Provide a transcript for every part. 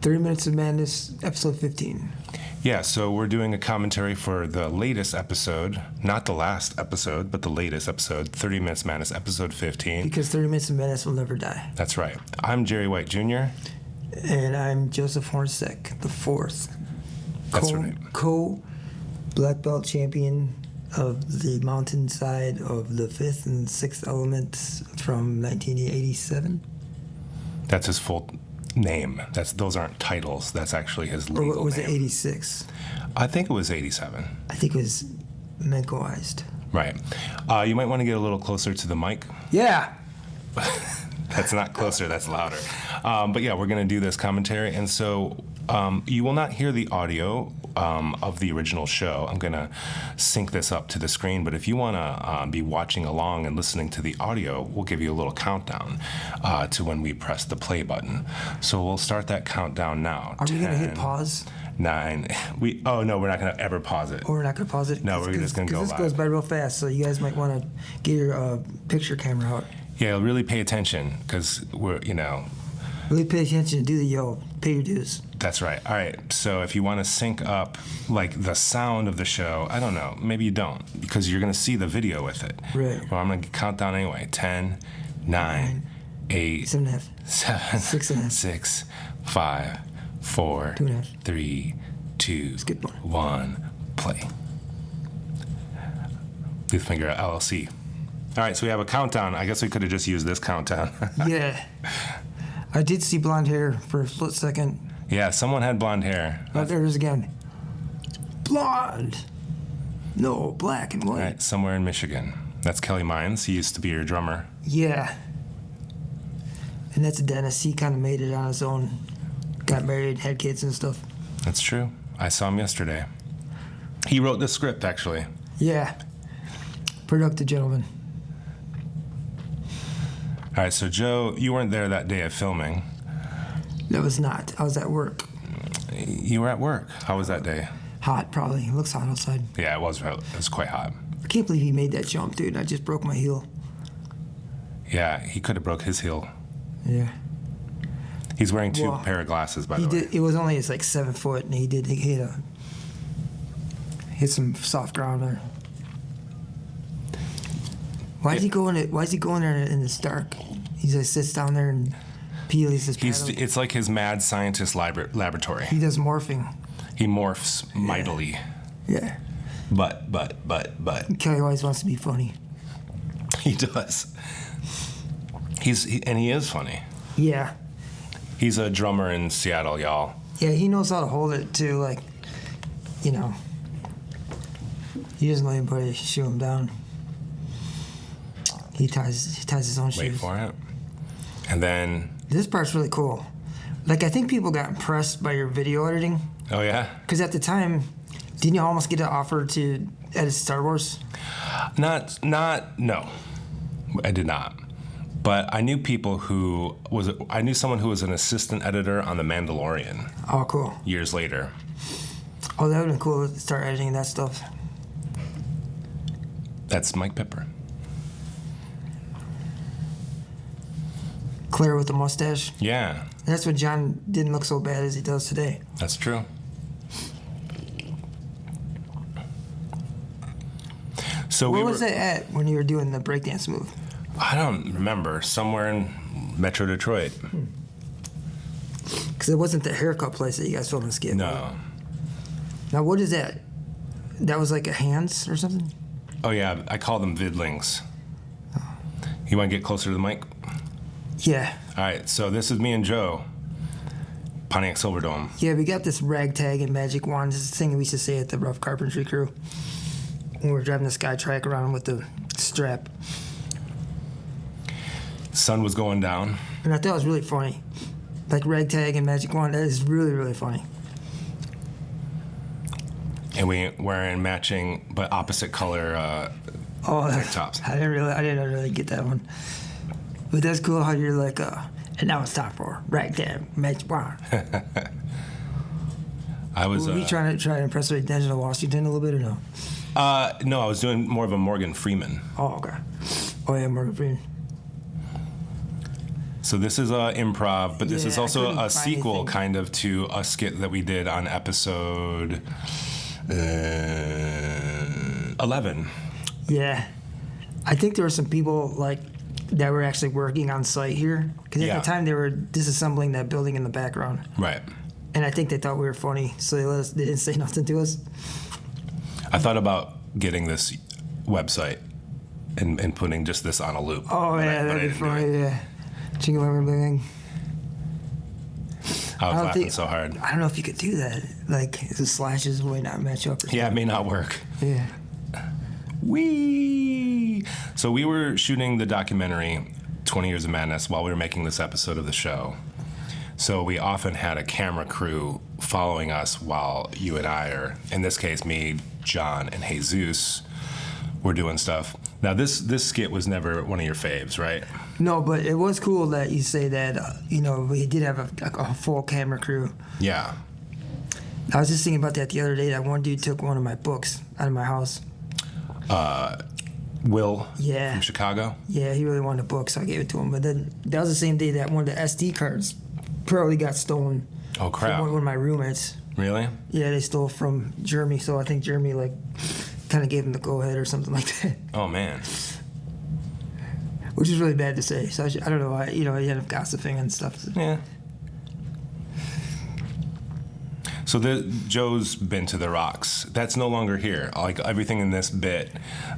30 Minutes of Madness, episode 15. Yeah, so we're doing a commentary for the latest episode, not the last episode, but the latest episode, 30 Minutes Madness, episode 15. Because 30 Minutes of Madness will never die. That's right. I'm Jerry White Jr. And I'm Joseph Hornsteck, the fourth. That's right. Co-black belt champion of the mountainside of the fifth and sixth elements from 1987. That's his full name. Those aren't titles. That's actually his legal name. Or was it 86? I think it was 87. I think it was Menkoized. Right. You might want to get a little closer to the mic. Yeah. That's not closer, that's louder. But yeah, we're going to do this commentary. And so you will not hear the audio of the original show. I'm going to sync this up to the screen. But if you want to be watching along and listening to the audio, we'll give you a little countdown to when we press the play button. So we'll start that countdown now. Are we going to hit pause? 9. Oh, no, we're not going to ever pause it. Or we're not going to pause it? No, we're just going to go live. This goes by real fast, so you guys might want to get your picture camera out. Yeah, really pay attention because we're, Really pay attention, do the pay your dues. That's right. All right. So if you want to sync up like the sound of the show, I don't know. Maybe you don't because you're going to see the video with it. Right. Well, I'm going to count down anyway. 10, 9, 8, 7.5, 7, 6.5, 6, 5, 4, 2.5, 3, 2, skip 1, play. Bluth Finger LLC. All right, so we have a countdown. I guess we could have just used this countdown. Yeah. I did see blonde hair for a split second. Yeah, someone had blonde hair. Oh, there it is again. Blonde. No, black and white. All right, somewhere in Michigan. That's Kelly Mines. He used to be your drummer. Yeah. And that's Dennis. He kind of made it on his own. Got married, had kids and stuff. That's true. I saw him yesterday. He wrote the script, actually. Yeah. Productive gentleman. All right, so Joe, you weren't there that day of filming. No, I was not. I was at work. You were at work. How was that day? Hot, probably. It looks hot outside. Yeah, it was quite hot. I can't believe he made that jump, dude. I just broke my heel. Yeah, he could have broke his heel. Yeah. He's wearing two pair of glasses, by the way. It was only 7 foot, and he hit some soft ground there. Why is he going there in the dark? He just sits down there and peels his paddle. It's like his mad scientist laboratory. He does morphing. He morphs mightily. Yeah. But. Kelly always wants to be funny. He does. He is funny. Yeah. He's a drummer in Seattle, y'all. Yeah, he knows how to hold it too. He doesn't let anybody shoot him down. He ties his own shoes. Wait for it. And then... This part's really cool. I think people got impressed by your video editing. Oh, yeah? Because at the time, didn't you almost get an offer to edit Star Wars? No. I did not. But I knew I knew someone who was an assistant editor on The Mandalorian. Oh, cool. Years later. Oh, that would have been cool to start editing that stuff. That's Mike Pepper. Claire with the mustache. Yeah. That's when John didn't look so bad as he does today. That's true. So Where was it at when you were doing the breakdance move? I don't remember. Somewhere in Metro Detroit. Because it wasn't the haircut place that you guys filmed in Skip. No. Now, what is that? That was like a hands or something? Oh, yeah. I call them vidlings. You want to get closer to the mic? Yeah. All right. So this is me and Joe. Pontiac Silverdome. Yeah, we got this ragtag and magic wand. This is the thing we used to say at the Rough Carpentry crew. When we were driving the SkyTrack around with the strap. Sun was going down. And I thought it was really funny. Ragtag and magic wand, that is really, really funny. And we were in matching but opposite color tank tops. I didn't really get that one. But that's cool how you're and now it's time for ragtag, magic wand. Were you trying to impress Denzel Washington a little bit or no? No, I was doing more of a Morgan Freeman. Oh, okay. Oh, yeah, Morgan Freeman. So this is improv, but this is Yeah, I also couldn't a find sequel anything. kind of to a skit that we did on episode 11. Yeah. I think there were some people like that were actually working on site here because at Yeah. the time they were disassembling that building in the background, Right. and I think they thought we were funny, so they didn't say nothing to us. I thought about getting this website and putting just this on a loop. Oh but I- yeah, but I that'd be didn't do it. funny. Yeah. Jingle everything. I was don't laughing think- so hard. I don't know if you could do that. Like the slashes might not match up. Or Yeah, it may not work. something. Yeah. Whee! So we were shooting the documentary 20 Years of Madness while we were making this episode of the show. So we often had a camera crew following us while you and I, or in this case me, John, and Jesus, were doing stuff. Now this skit was never one of your faves, right? No, but it was cool that you say that. We did have a full camera crew. Yeah. I was just thinking about that the other day. That one dude took one of my books out of my house. Will Yeah. from Chicago. Yeah, he really wanted a book, so I gave it to him. But then that was the same day that one of the SD cards probably got stolen Oh from crap! one of my roommates. Really? Yeah, they stole from Jeremy, so I think Jeremy kind of gave him the go ahead or something like that, Oh man. which is really bad to say. So I don't know why. He ended up gossiping and stuff. Yeah. So Joe's been to the Rocks. That's no longer here. Like everything in this bit,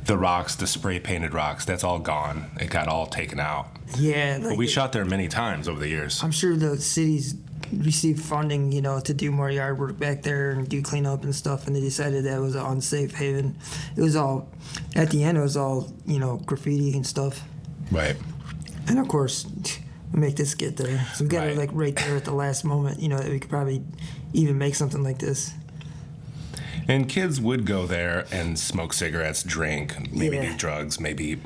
the rocks, the spray painted rocks, that's all gone. It got all taken out. Yeah, But we shot there many times over the years. I'm sure the cities received funding, to do more yard work back there and do cleanup and stuff, and they decided that it was an unsafe haven. It was all, at the end, it was all, graffiti and stuff. Right. And of course, we make this get there. So we got Right. it like right there at the last moment, that we could probably even make something like this. And kids would go there and smoke cigarettes, drink, maybe Yeah. do drugs, maybe.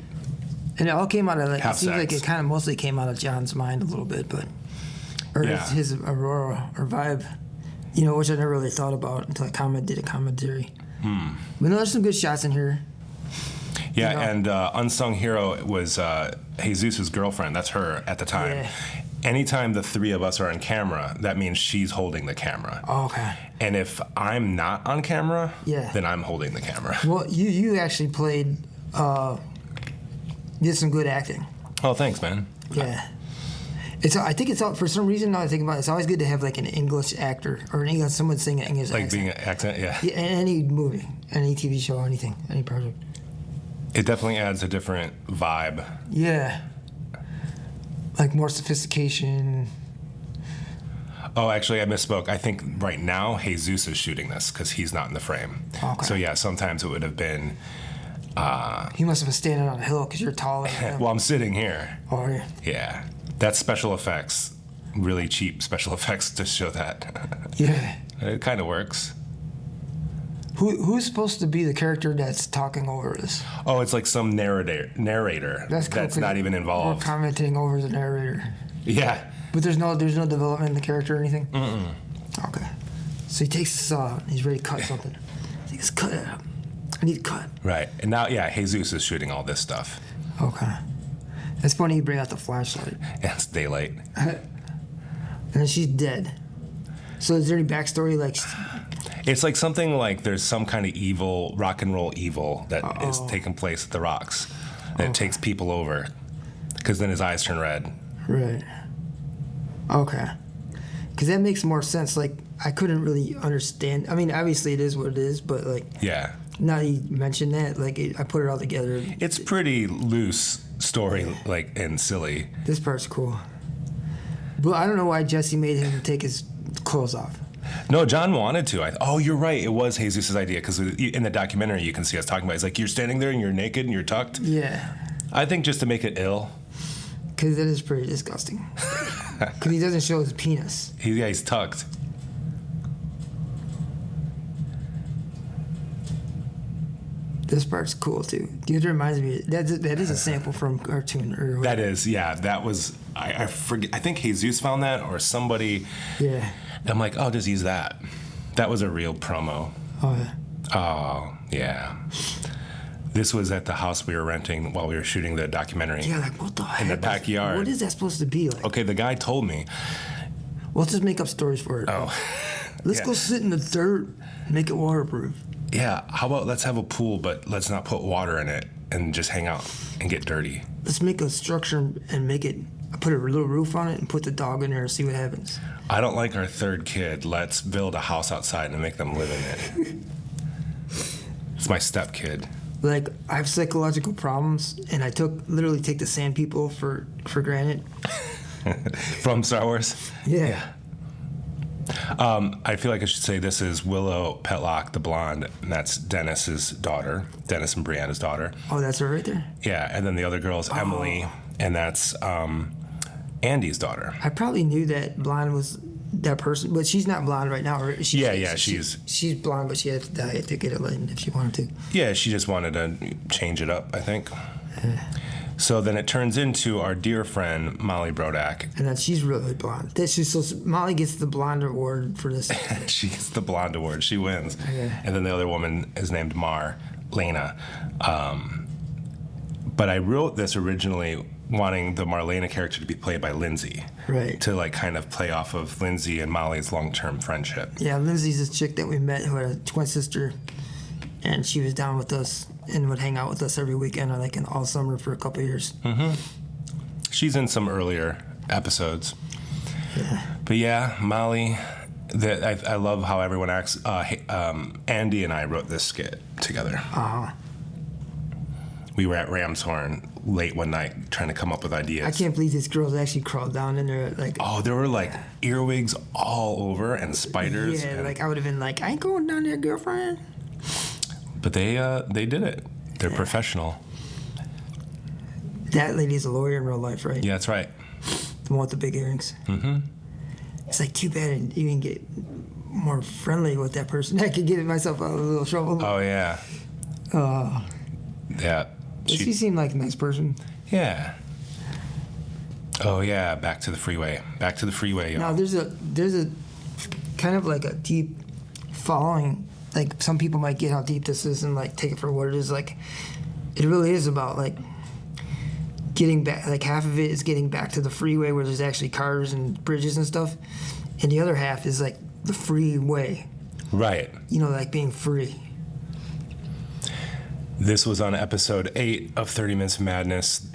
And it all came out of it Have seems like sex. it kind of mostly came out of John's mind a little bit, or Yeah. his aurora or vibe, which I never really thought about until I did a commentary. But no, there's some good shots in here. Yeah, You know? and Unsung Hero was Jesus' girlfriend. That's her at the time. Yeah. Anytime the three of us are on camera, that means she's holding the camera. Oh, okay. And if I'm not on camera, Yeah. then I'm holding the camera. Well, you actually played, did some good acting. Oh, thanks, man. Yeah. I think it's all, for some reason, now I think about it, it's always good to have like an English actor or someone sing an English Like accent. being an accent, yeah. Yeah, in any movie, any TV show, anything, any project. It definitely adds a different vibe. Yeah. Like more sophistication. Oh, actually, I misspoke. I think right now Jesus is shooting this because he's not in the frame. Okay. So yeah, sometimes it would have been. He must have been standing on a hill because you're taller than him. Well, I'm sitting here. Or, Yeah, that's special effects. Really cheap special effects to show that. yeah. It kind of works. Who's supposed to be the character that's talking over this? Oh, it's like some narrator That's cool, 'cause not even We're involved. commenting over the narrator. Yeah. But there's no development in the character or anything? Okay. So he takes a saw and he's ready to cut something. He goes, cut it up. I need to cut. Right. And now, yeah, Jesus is shooting all this stuff. Okay. It's funny you bring out the flashlight. Yeah, it's daylight. And then she's dead. So is there any backstory? Like, It's like something like there's some kind of evil, rock and roll evil that is taking place at the Rocks. And it takes people over. Because then his eyes turn red. right. Okay. Because that makes more sense. Like, I couldn't really understand. I mean, obviously it is what it is, but like, Yeah. now that you mentioned that, like, I put it all together. It's pretty loose story, like, and silly. This part's cool. But I don't know why Jesse made him take his clothes off. No, John wanted to. Oh, you're right. It was Jesus' idea because in the documentary you can see us talking about. He's like, you're standing there and you're naked and you're tucked. Yeah. I think just to make it ill. Because that is pretty disgusting. Because he doesn't show his penis. He's tucked. This part's cool too. Dude, it reminds me that is a sample from cartoon or That is, yeah. That was I forget. I think Jesus found that or somebody. yeah. I'm like, oh, just use that. That was a real promo. Oh yeah. Oh, yeah. This was at the house we were renting while we were shooting the documentary. Yeah, like what the heck? the backyard. What is that supposed to be like? Okay, the guy told me. Well, let's just make up stories for it. Oh. Let's Yeah. go sit in the dirt, make it waterproof. Yeah, how about let's have a pool, but let's not put water in it and just hang out and get dirty. Let's make a structure and make it. Put a little roof on it and put the dog in there and see what happens. I don't like our third kid. Let's build a house outside and make them live in it. It's my step kid. Like I have psychological problems, and I literally take the Sand People for granted. From Star Wars? Yeah. I feel like I should say this is Willow Petlock, the blonde, and that's Dennis's daughter, Dennis and Brianna's daughter. Oh, that's her right there. Yeah, and then the other girl is Emily, and that's Andy's daughter. I probably knew that blonde was that person, but she's not blonde right now. Or she's blonde, but she had to dye it to get it lightened if she wanted to. Yeah, she just wanted to change it up, I think. So then it turns into our dear friend Molly Brodak. And then she's really blonde. Molly gets the blonde award for this. She gets the blonde award. She wins. Yeah. And then the other woman is named Lena. But I wrote this originally wanting the Marlena character to be played by Lindsay. Right. To like kind of play off of Lindsay and Molly's long-term friendship. Yeah, Lindsay's this chick that we met who had a twin sister, and she was down with us and would hang out with us every weekend or like all summer for a couple of years. She's in some earlier episodes. Yeah. But yeah, Molly, I love how everyone acts. Andy and I wrote this skit together. We were at Ramshorn late one night trying to come up with ideas. I can't believe these girls actually crawled down in there. Like, Oh, there were like earwigs all over and spiders. yeah, and- like I would have been like, I ain't going down there, girlfriend. But they did it. They're professional. That lady's a lawyer in real life, right? Yeah, that's right. The one with the big earrings. Mm-hmm. It's like too bad you didn't get more friendly with that person. I could get myself out of a little trouble. Oh yeah. Yeah. She seemed like a nice person. Yeah. Oh yeah. Back to the freeway. Back to the freeway, y'all. Now there's a kind of like a deep following. Like some people might get how deep this is and like take it for what it is. Like it really is about like getting back. Like half of it is getting back to the freeway where there's actually cars and bridges and stuff, and the other half is like the freeway. Right. You know, like being free. This was on episode 8 of 30 Minutes of Madness,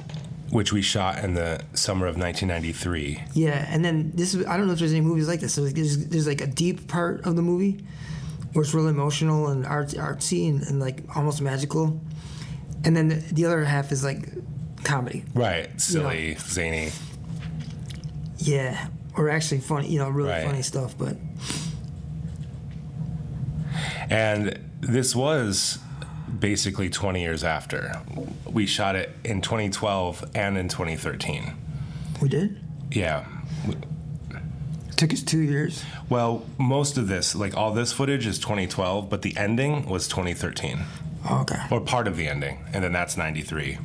which we shot in the summer of 1993. Yeah, and then I don't know if there's any movies like this. So there's like a deep part of the movie where it's really emotional and artsy and like almost magical. And then the other half is like comedy. Right. Silly, zany. Yeah, or actually funny, really Right. funny stuff. But And this was basically 20 years after. We shot it in 2012 and in 2013. we did. Yeah. It took us 2 years. Well, most of this, like all this footage is 2012, but the ending was 2013. Oh, okay. Or part of the ending, and then that's 93.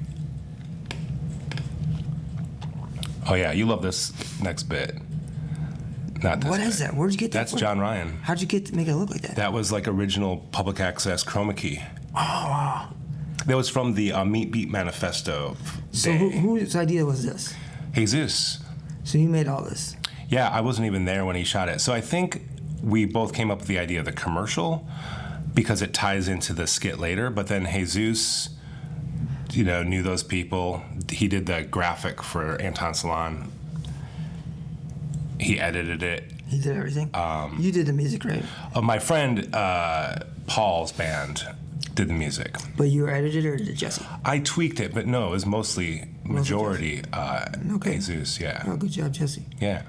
Oh yeah, you love this next bit. Not this What bit. is that? Where'd you get that? That's from? John Ryan. How'd you get to make it look like that? That was like original public access chroma key. Oh, wow. That was from the Meat Beat Manifesto So day. whose idea was this? Jesus. So you made all this. Yeah, I wasn't even there when he shot it. So I think we both came up with the idea of the commercial because it ties into the skit later. But then Jesus, knew those people. He did the graphic for Anton Salon. He edited it. He did everything. You did the music, right? My friend Paul's band did the music. But you edited it or did Jesse? I tweaked it, but no, it was mostly majority Okay. Jesus. Yeah, Oh, good job, Jesse. yeah.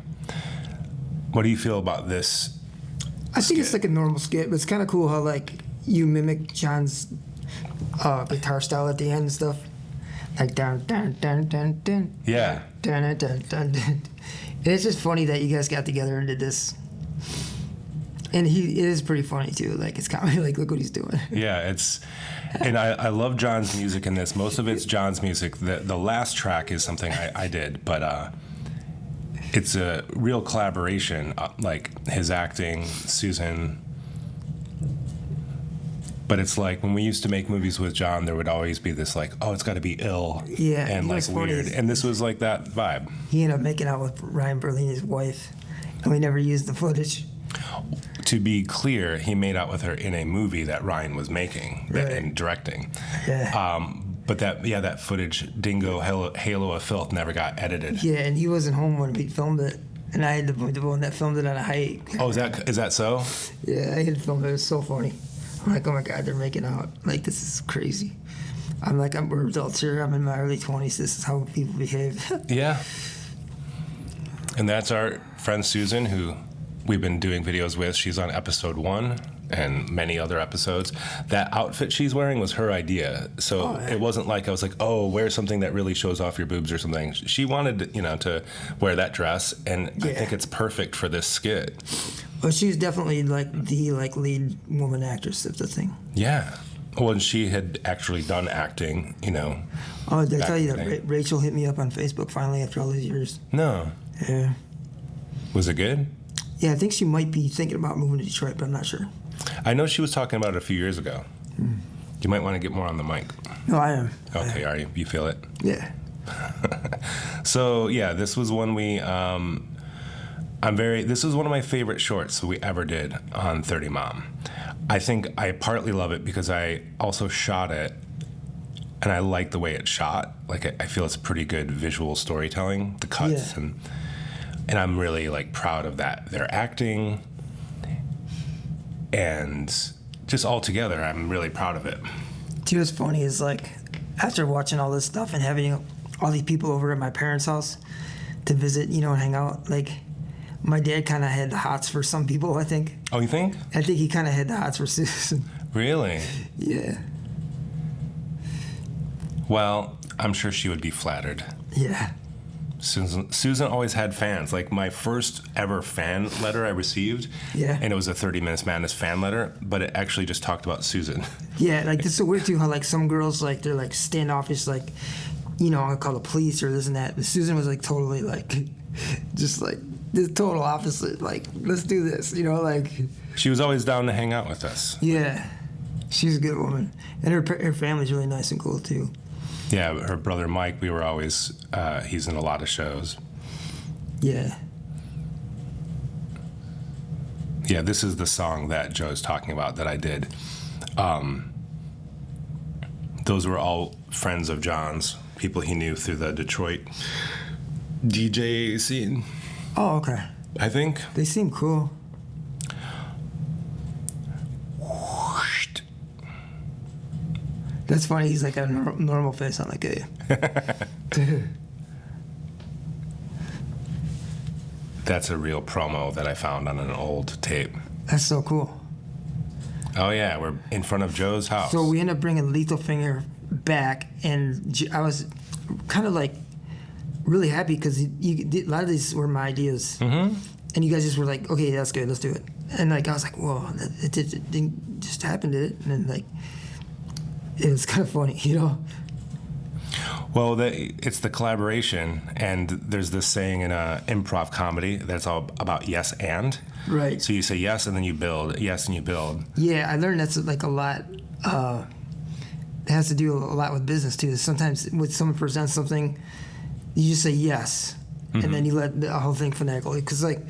What do you feel about this? I think it's like a normal skit, but it's kind of cool how like you mimic John's guitar style at the end and stuff, like dun dun dun dun dun. Yeah. Dun dun dun dun. Dun. And it's just funny that you guys got together and did this. And it is pretty funny too. Like it's kind of like look what he's doing. Yeah, and I love John's music in this. Most of it's John's music. The last track is something I did, but it's a real collaboration. Like his acting, Susan. But it's like when we used to make movies with John, there would always be this like, oh, it's got to be ill Yeah, and you know like what's funny weird. is- And this was like that vibe. He ended up making out with Ryan Berlini's wife, and we never used the footage. To be clear, he made out with her in a movie that Ryan was making Right. and directing. Yeah. But that footage, Dingo Halo of Filth, never got edited. Yeah, and he wasn't home when we filmed it, and I had to be the one that filmed it on a hike. Oh, is that so? Yeah, I had to film it. It was so funny. I'm like, oh my God, they're making out. Like, this is crazy. We're adults here. I'm in my early 20s. This is how people behave. Yeah. And that's our friend Susan, who we've been doing videos with. She's on episode 1 and many other episodes. That outfit she's wearing was her idea. So it wasn't like I was like, oh, wear something that really shows off your boobs or something. She wanted, to wear that dress, and I think it's perfect for this skit. But she was definitely like the lead woman actress of the thing. Yeah. Well, and she had actually done acting, Oh, did I Back tell you in the that day. Rachel hit me up on Facebook finally after all these years? No. Yeah. Was it good? Yeah, I think she might be thinking about moving to Detroit, but I'm not sure. I know she was talking about it a few years ago. You might want to get more on the mic. No, I am. Okay, are you? You feel it? Yeah. So yeah, this was one we. This was one of my favorite shorts we ever did on 30 Mom. I think I partly love it because I also shot it, and I like the way it's shot. Like I feel it's pretty good visual storytelling, the cuts, Yeah. and I'm really like proud of that. Their acting, and just all together, I'm really proud of it. See, what's funny is like after watching all this stuff and having all these people over at my parents' house to visit, and hang out, like my dad kind of had the hots for some people. I think Oh, you think? he kind of had the hots for Susan. Really? Yeah. Well, I'm sure she would be flattered. Yeah. Susan always had fans. Like my first ever fan letter I received, Yeah. and it was a 30 Minutes Madness fan letter, but it actually just talked about Susan. Yeah, like this is so weird too. How like some girls like they're like standoffish, like I'll call the police or this and that. But Susan was like totally like, just like this total opposite. Like let's do this, like. She was always down to hang out with us. Yeah, she's a good woman, and her family's really nice and cool too. Yeah, her brother Mike, we were always, he's in a lot of shows. Yeah. Yeah, this is the song that Joe's talking about that I did. Those were all friends of John's, people he knew through the Detroit DJ scene, Oh, okay. I think. They seem cool. That's funny. He's like a normal face on like a. That's a real promo that I found on an old tape. That's so cool. Oh yeah, we're in front of Joe's house. So we end up bringing Lethal Finger back, and I was kind of like really happy because a lot of these were my ideas, and you guys just were like, "Okay, that's good, let's do it." And like I was like, "Whoa, it didn't just happen, did it?" And then like it was kind of funny, Well, it's the collaboration, and there's this saying in improv comedy that's all about yes and. Right. So you say yes, and then you build. Yes, and you build. Yeah, I learned that's like a lot. It has to do a lot with business too. Sometimes when someone presents something, you just say yes, and then you let the whole thing finagle. Because like,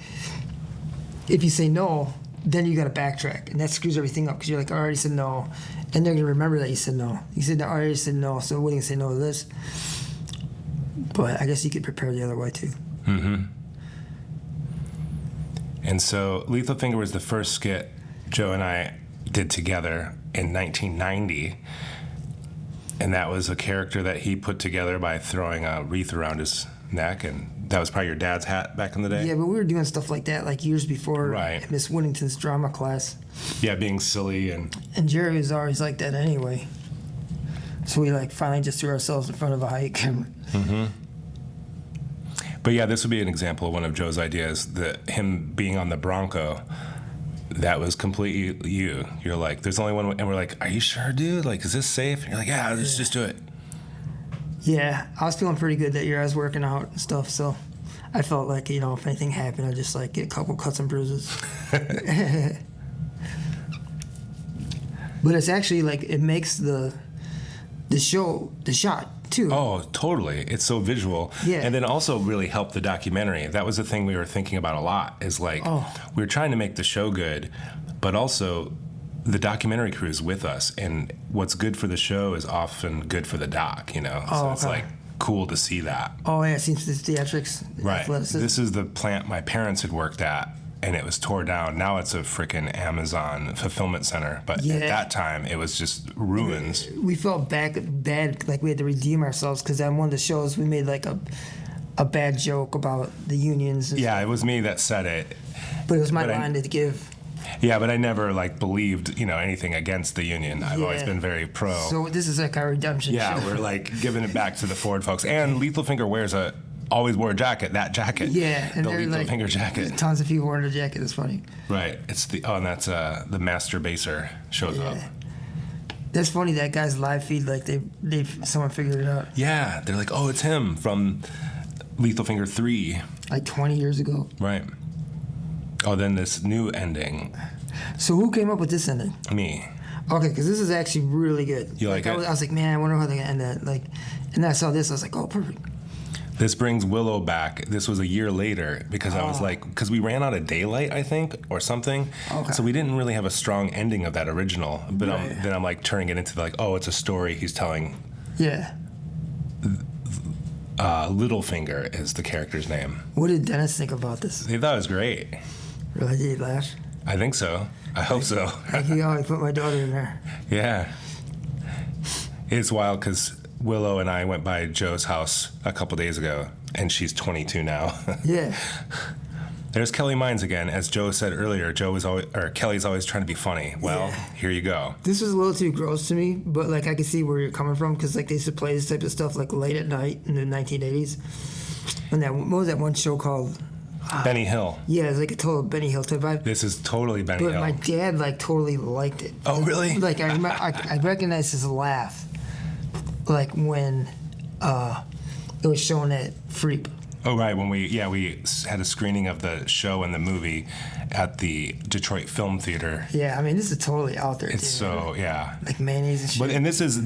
if you say no, then you got to backtrack, and that screws everything up. Because you're like, I already said no, and they're gonna remember that you said no. You said I already said no, so we're gonna say no to this. But I guess you could prepare the other way too. And so Lethal Finger was the first skit Joe and I did together in 1990. And that was a character that he put together by throwing a wreath around his neck. And that was probably your dad's hat back in the day? Yeah, but we were doing stuff like that like years before Right. Miss Whittington's drama class. Yeah, being silly and... And Jerry was always like that anyway. So we like finally just threw ourselves in front of a hike camera. But yeah, this would be an example of one of Joe's ideas, that him being on the Bronco, that was completely you. You're like, there's only one way, and we're like, are you sure, dude? Like, is this safe? And you're like, yeah, let's just do it. Yeah, I was feeling pretty good that year. I was working out and stuff, so I felt like, if anything happened, I'd just like get a couple cuts and bruises. But it's actually like it makes the shot too. Oh, totally. It's so visual. Yeah. And then also really helped the documentary. That was the thing we were thinking about a lot is like, we were trying to make the show good, but also the documentary crew is with us. And what's good for the show is often good for the doc, you know? So it's like cool to see that. Oh, yeah, it seems the theatrics. Right. Athleticism. This is the plant my parents had worked at, and it was tore down. Now it's a freaking Amazon fulfillment center. But at that time, it was just ruins. We felt bad, like we had to redeem ourselves because on one of the shows we made like a bad joke about the unions. And Yeah, it was me that said it. but it was my line to give. Yeah, but I never like believed, anything against the union. I've always been very pro. So this is like our redemption. Yeah, show. we're like giving it back to the Ford folks. And Lethal Finger always wore a jacket. That jacket. Yeah, and the they're Lethal like Finger jacket. tons of people wearing the jacket. It's funny. Right. It's and that's the Master Baser shows up. That's funny. That guy's live feed, like someone figured it out. Yeah, they're like, oh, it's him from Lethal Finger 3. Like 20 years ago. Right. Oh, then this new ending. So who came up with this ending? Me. Okay, because this is actually really good. You like it? I was like, man, I wonder how they're gonna end that. Like, and then I saw this, I was like, oh, perfect. This brings Willow back. This was a year later because I was like, because we ran out of daylight, I think, or something. Okay. So we didn't really have a strong ending of that original. But Right. then I'm like turning it into like, oh, it's a story he's telling. Yeah. Littlefinger is the character's name. What did Dennis think about this? They thought it was great. Really, did he laugh? I think so. I hope so. Like, he always put my daughter in there. Yeah. It's wild because Willow and I went by Joe's house a couple days ago, and she's 22 now. Yeah. There's Kelly Mines again. As Joe said earlier, Kelly's always trying to be funny. Well, Here you go. This was a little too gross to me, but like I can see where you're coming from because like they used to play this type of stuff like late at night in the 1980s. And what was that one show called? Benny Hill. Yeah, it's like a total Benny Hill type vibe. This is totally Benny But Hill. my dad like totally liked it. Oh, really? Like I recognize his laugh, like when it was shown at Freep. Oh, right. When we had a screening of the show and the movie at the Detroit Film Theater. Yeah, I mean this is totally out there. It's dude. so, yeah. Like mayonnaise and shit. But and this is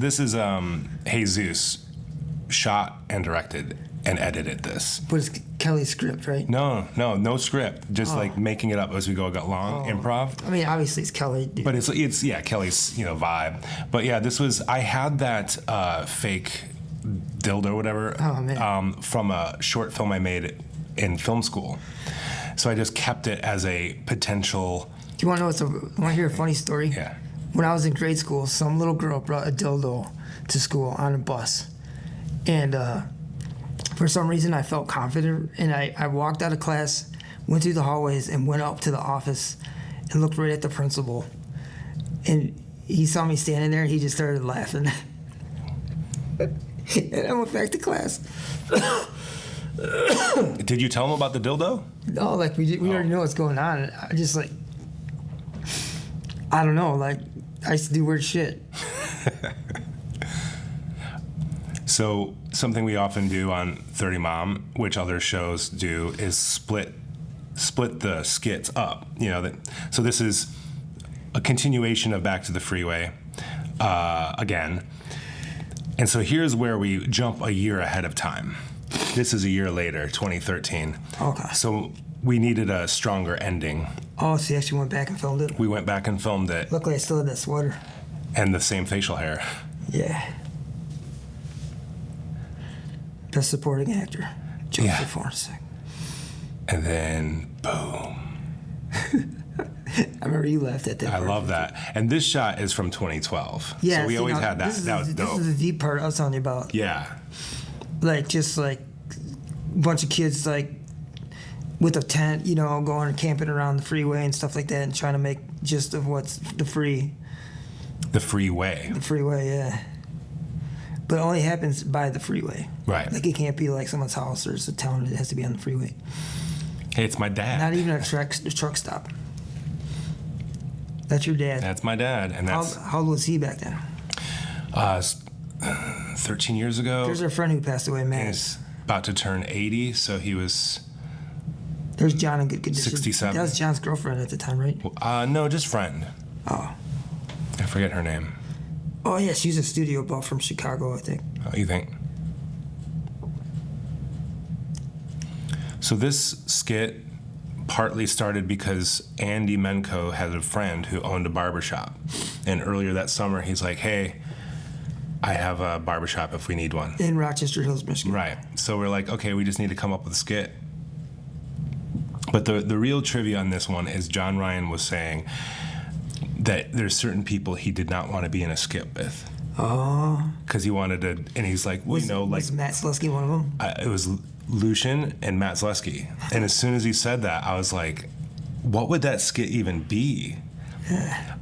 Jesus shot and directed and edited this. But it's Kelly's script, right? No script. Just like making it up as we go along, improv. I mean, obviously it's Kelly. Dude. But it's Kelly's vibe. But yeah, I had that fake dildo or whatever from a short film I made in film school. So I just kept it as a potential. Do you want to want to hear a funny story? Yeah. When I was in grade school, some little girl brought a dildo to school on a bus, and for some reason I felt confident, and I walked out of class, went through the hallways, and went up to the office, and looked right at the principal, and he saw me standing there, and he just started laughing. And I went back to class. Did you tell him about the dildo? No, like we already know what's going on. I just like, I don't know, like I used to do weird shit. So something we often do on 30 Mom, which other shows do, is split the skits up. So this is a continuation of Back to the Freeway again. And so here's where we jump a year ahead of time. This is a year later, 2013. Okay. So we needed a stronger ending. Oh, so you actually went back and filmed it? We went back and filmed it. Luckily, I still had that sweater. And the same facial hair. Yeah. Best supporting actor, Joseph Forsythe. And then, boom. I remember you laughed at that. I love that. And this shot is from 2012. Yeah. So we always had that. That was dope. This is the deep part I was telling you about. Yeah. Like, just like a bunch of kids, like, with a tent, going and camping around the freeway and stuff like that and trying to make gist of what's the freeway. The freeway, yeah. But it only happens by the freeway. Right. Like, it can't be like someone's house or it's a town. It has to be on the freeway. Hey, it's my dad. Not even a truck stop. That's your dad. That's my dad. And that's... How old was he back then? 13 years ago. There's our friend who passed away, Matt. He's about to turn 80, so he was... There's John in good condition. 67. That was John's girlfriend at the time, right? No, just friend. Oh. I forget her name. Oh yeah, she's a studio buff from Chicago, I think. Oh, you think? So this skit partly started because Andy Menko had a friend who owned a barbershop. And earlier that summer, he's like, hey, I have a barbershop if we need one. In Rochester Hills, Michigan. Right. So we're like, okay, we just need to come up with a skit. But the real trivia on this one is John Ryan was saying that there's certain people he did not want to be in a skit with. Oh. Because he wanted to, and he's like, well, Was Matt Slusky one of them? it was Lucian and Matt Zaleski. And as soon as he said that, I was like, what would that skit even be?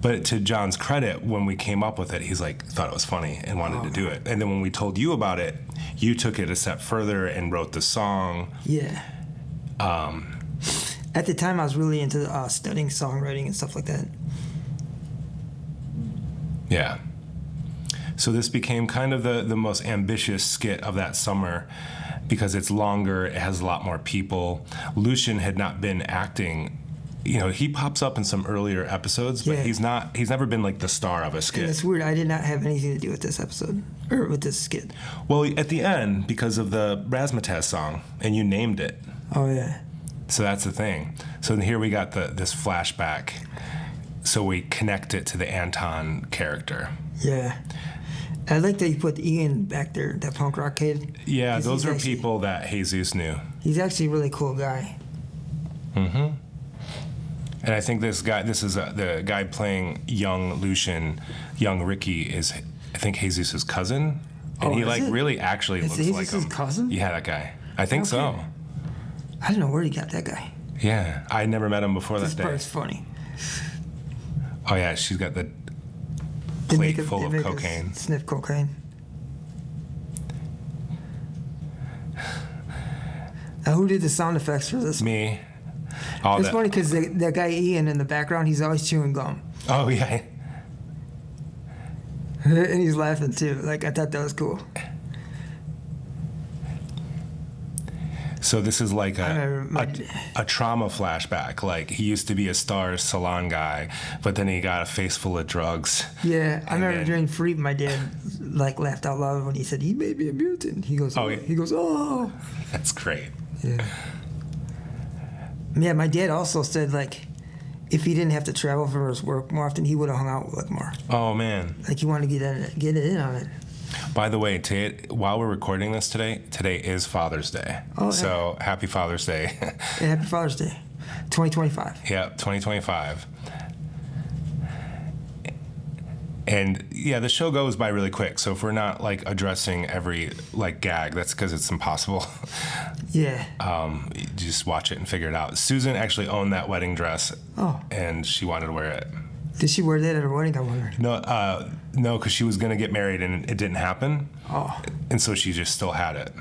But to John's credit, when we came up with it, he's like, thought it was funny and wanted to do it. And then when we told you about it, you took it a step further and wrote the song. Yeah. At the time, I was really into studying songwriting and stuff like that. Yeah. So this became kind of the most ambitious skit of that summer because it's longer, it has a lot more people. Lucian had not been acting. You know, he pops up in some earlier episodes, but Yeah. he's never been like the star of a And skit. it's weird. I did not have anything to do with this episode or with this skit. Well, at the end, because of the Razzmatazz song, and you named it. Oh yeah. So that's the thing. So here we got this flashback. So we connect it to the Anton character. Yeah. I like that you put Ian back there, that punk rock kid. Yeah, 'Cause those he's are actually- people that Jesus knew. He's actually a really cool guy. Mm-hmm. And I think this is the guy playing young Lucian, young Ricky is, I think, Jesus' cousin. And Oh, he is like it? really actually Is looks Jesus like his him. cousin? Yeah, that guy. I think so. Okay. I don't know where he got that guy. Yeah, I never met him before This that day. part's funny. Oh yeah, she's got the They plate make full they of make us cocaine. Sniff cocaine. Now, who did the sound effects for this? Me. Oh, It's funny because that guy Ian in the background, he's always chewing gum. Oh yeah. And he's laughing too. Like, I thought that was cool. So this is like I remember a trauma flashback. Like he used to be a star salon guy, but then he got a face full of drugs. Yeah, I remember then- during Freak, my dad like laughed out loud when he said he may be a mutant. He goes, Oh, yeah. he goes, oh. That's great. Yeah. Yeah, my dad also said like, if he didn't have to travel for his work more often, he would have hung out with more. Oh man. Like he wanted to get it in on it. By the way, while we're recording this today is Father's Day. Oh, yeah. So happy Father's Day. And Happy Father's Day, 2025. Yeah, 2025. And yeah, the show goes by really quick. So if we're not like addressing every like gag, that's because it's impossible. Yeah. You just watch it and figure it out. Susan actually owned that wedding dress, Oh, and she wanted to wear it. did she wear that at her wedding? I wonder. No, because she was gonna get married and it didn't happen, Oh, and so she just still had it.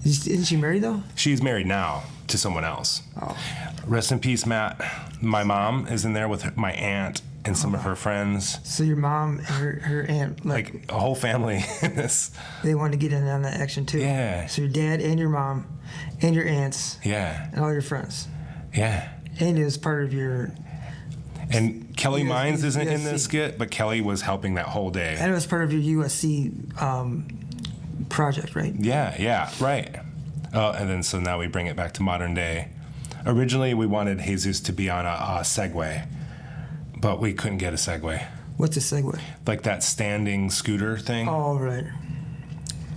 isn't she married though? She's married now to someone else. Oh, Rest in peace, Matt. My mom is in there with my aunt and some of her friends, so your mom and her aunt like a whole family in this. they wanted to get in on that action too. Yeah. So your dad and your mom and your aunts Yeah, and all your friends. yeah. And it was part of your, And Kelly USC. Mines isn't in this skit, but Kelly was helping that whole day. and it was part of your USC project, right? Yeah, right. And then so now we bring it back to modern day. Originally, we wanted Jesus to be on a Segway, but we couldn't get a Segway. What's a Segway? Like that standing scooter thing. Oh, right.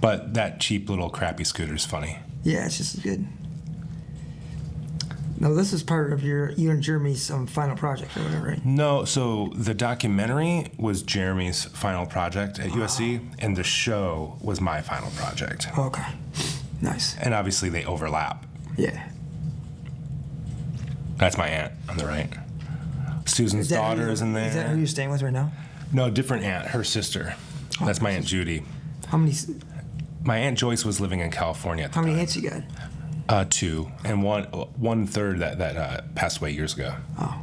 But that cheap little crappy scooter's funny. Yeah, it's just as good. No, this is part of you and Jeremy's final project or whatever, right? No, so the documentary was Jeremy's final project at USC, and the show was my final project. Okay. Nice. And obviously, they overlap. Yeah. That's my aunt on the right. Susan's daughter is in there. Is that who you're staying with right now? No, different aunt, her sister. That's my Aunt Judy. How many My Aunt Joyce was living in California at the how many time. aunts you got? 2, and one third that passed away years ago. Oh.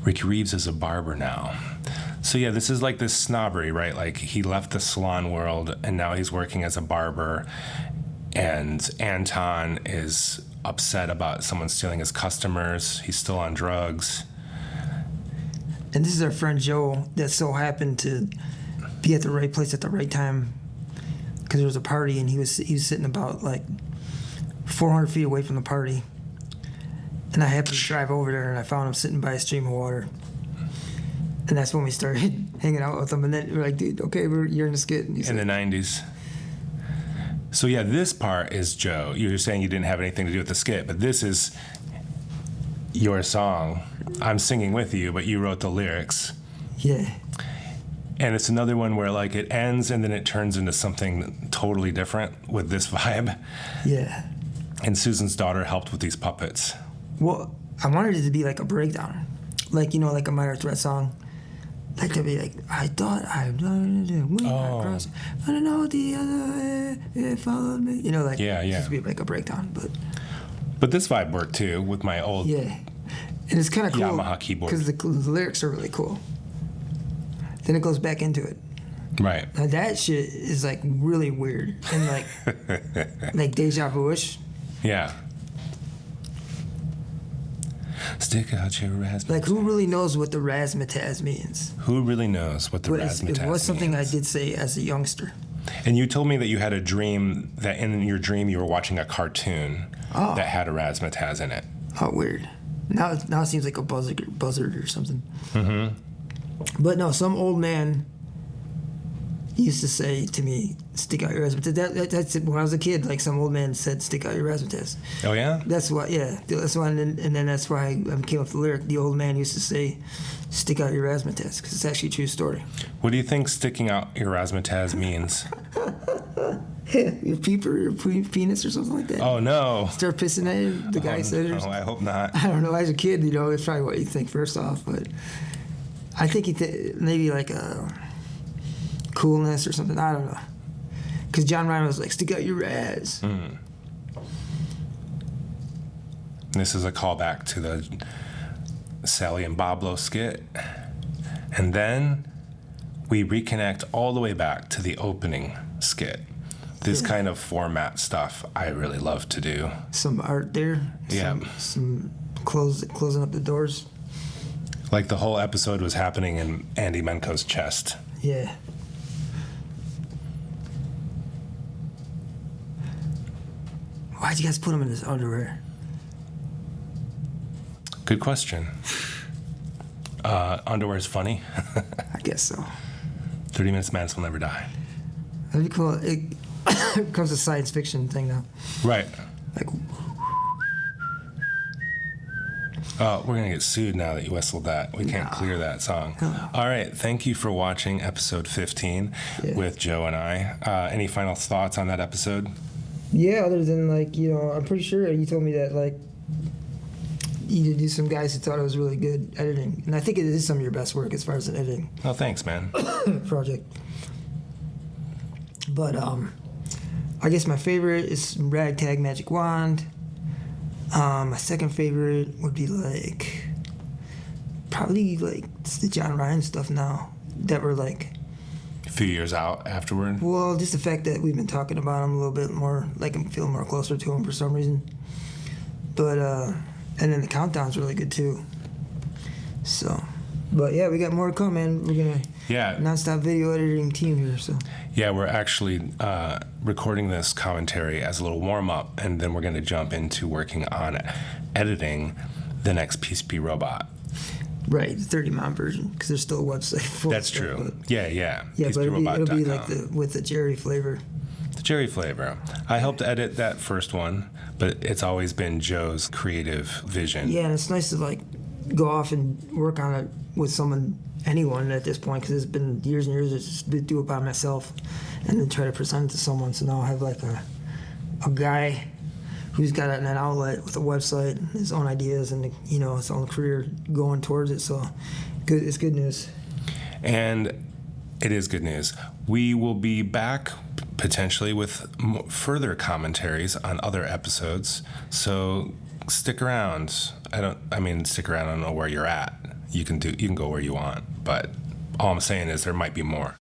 Ricky Reeves is a barber now. So yeah, this is like this snobbery, right? Like he left the salon world and now he's working as a barber, and Anton is upset about someone stealing his customers. He's still on drugs. And this is our friend Joe that so happened to be at the right place at the right time because there was a party and he was sitting about like 400 feet away from the party. And I happened to drive over there and I found him sitting by a stream of water. And that's when we started hanging out with him. And then we're like, dude, okay, you're in the skit. And In the 90s. So yeah, this part is Joe. You were saying you didn't have anything to do with the skit, but this is your song. I'm singing with you, but you wrote the lyrics. Yeah. And it's another one where like it ends and then it turns into something totally different with this vibe. Yeah. And Susan's daughter helped with these puppets. Well, I wanted it to be like a breakdown. Like, you know, like a Minor Threat song. Like to be like, I thought I went across. I don't know the other way, it followed me. You know, like, Yeah. Just to be like a breakdown. But this vibe worked too with my old Yeah. And it's kind of cool. Yamaha keyboard. Because the lyrics are really cool. Then it goes back into it. Right. Now that shit is like really weird and like deja vu-ish. Yeah. Stick out your razzmatazz. Like who really knows what the razzmatazz means? Who really knows what the But razzmatazz it was something means? I did say as a youngster. And you told me that you had a dream that in your dream you were watching a cartoon that had a razzmatazz in it. Oh, weird. Now it seems like a buzzard or something. Mm-hmm. But no, some old man used to say to me, "Stick out your razzmatazz." That's it. When I was a kid, like some old man said, "Stick out your razzmatazz." Oh yeah. That's why, yeah. That's why, and then that's why I came up with the lyric. The old man used to say, "Stick out your razzmatazz," because it's actually a true story. What do you think sticking out your razzmatazz means? Your peep or your penis or something like that. Oh no. Start pissing at you. The guy said. Oh, I hope not. I don't know. As a kid, you know, it's probably what you think first off, but I think maybe like a coolness or something. I don't know. Because John Ryan was like, "Stick out your razz." This is a callback to the Sally and Boblo skit. And then we reconnect all the way back to the opening skit. This kind of format stuff I really love to do. Some art there. Yeah. Some closing up the doors. Like the whole episode was happening in Andy Menko's chest. Yeah. Why'd you guys put him in his underwear? Good question. Underwear's funny. I guess so. 30 Minutes Madness Will Never Die. That'd be cool. It becomes a science fiction thing now. Right. Like, We're going to get sued now that you whistled that. We can't clear that song. All right. Thank you for watching episode 15 with Joe and I. Any final thoughts on that episode? yeah, other than like, you know, I'm pretty sure you told me that like you do some guys who thought it was really good editing. And I think it is some of your best work as far as an editing Oh, thanks, man. project. But I guess my favorite is Ragtag Magic Wand. My second favorite would be like probably like the John Ryan stuff now that we're like, A few years out afterward. well, just the fact that we've been talking about him a little bit more, like I'm feeling more closer to him for some reason. But and then the countdown's really good too. So, but yeah, we got more to come, man. We're gonna Yeah. nonstop video editing team here. So Yeah, we're actually recording this commentary as a little warm up, and then we're going to jump into working on editing the next PCP robot. right, the 30-mom version because there's still a website. Full That's of stuff, true. but- Yeah. Yeah, but it'll be like with the Jerry flavor. The Jerry flavor. I helped edit that first one, but it's always been Joe's creative vision. Yeah, and it's nice to like go off and work on it with anyone at this point, because it's been years and years to just do it by myself and then try to present it to someone. So now I have like a guy who's got an outlet with a website, his own ideas, and you know, his own career going towards it. So good, it's good news. And it is good news. We will be back potentially with further commentaries on other episodes. So stick around. Stick around. I don't know where you're at. You can go where you want, but all I'm saying is there might be more.